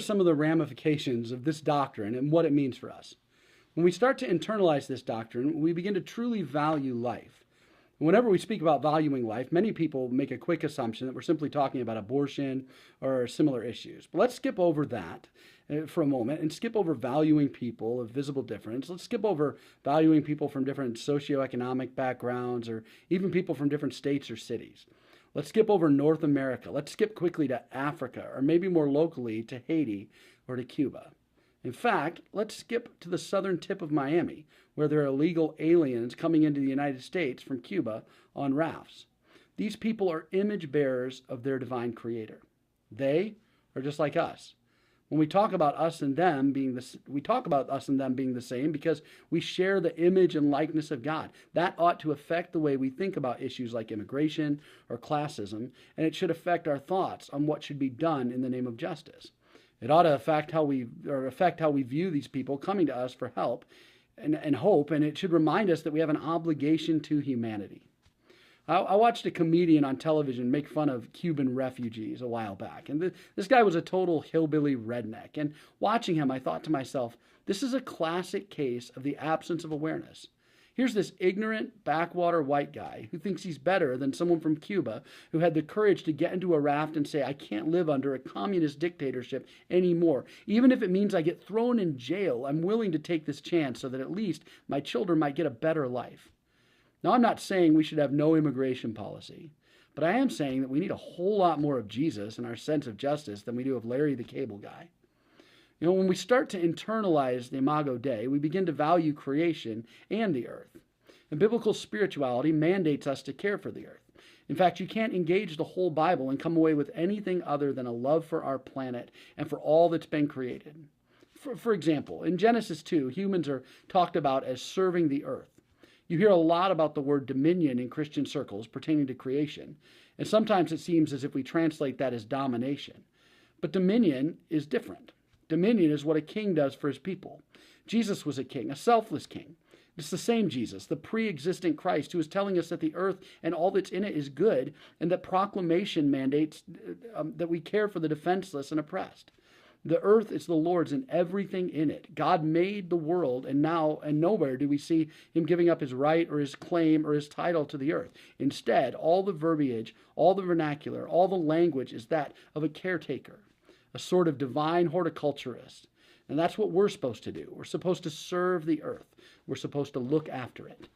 some of the ramifications of this doctrine and what it means for us. When we start to internalize this doctrine, we begin to truly value life. Whenever we speak about valuing life, many people make a quick assumption that we're simply talking about abortion or similar issues. But let's skip over that for a moment and skip over valuing people of visible difference. Let's skip over valuing people from different socioeconomic backgrounds or even people from different states or cities. Let's skip over North America. Let's skip quickly to Africa, or maybe more locally to Haiti or to Cuba. In fact, let's skip to the southern tip of Miami, where there are illegal aliens coming into the United States from Cuba on rafts. These people are image bearers of their divine creator. They are just like us. When we talk about us and them being the same because we share the image and likeness of God. That ought to affect the way we think about issues like immigration or classism, and it should affect our thoughts on what should be done in the name of justice. It ought to affect how we view these people coming to us for help and hope, and it should remind us that we have an obligation to humanity. I watched a comedian on television make fun of Cuban refugees a while back, and this guy was a total hillbilly redneck. And watching him, I thought to myself, this is a classic case of the absence of awareness. Here's this ignorant, backwater white guy who thinks he's better than someone from Cuba who had the courage to get into a raft and say, I can't live under a communist dictatorship anymore. Even if it means I get thrown in jail, I'm willing to take this chance so that at least my children might get a better life. Now, I'm not saying we should have no immigration policy, but I am saying that we need a whole lot more of Jesus and our sense of justice than we do of Larry the Cable Guy. You know, when we start to internalize the Imago Dei, we begin to value creation and the earth. And biblical spirituality mandates us to care for the earth. In fact, you can't engage the whole Bible and come away with anything other than a love for our planet and for all that's been created. For example, in Genesis 2, humans are talked about as serving the earth. You hear a lot about the word dominion in Christian circles pertaining to creation, and sometimes it seems as if we translate that as domination. But dominion is different. Dominion is what a king does for his people. Jesus was a king, a selfless king. It's the same Jesus, the pre-existent Christ, who is telling us that the earth and all that's in it is good, and that proclamation mandates that we care for the defenseless and oppressed. The earth is the Lord's and everything in it. God made the world, and nowhere do we see him giving up his right or his claim or his title to the earth. Instead, all the verbiage, all the vernacular, all the language is that of a caretaker, a sort of divine horticulturist. And that's what we're supposed to do. We're supposed to serve the earth. We're supposed to look after it.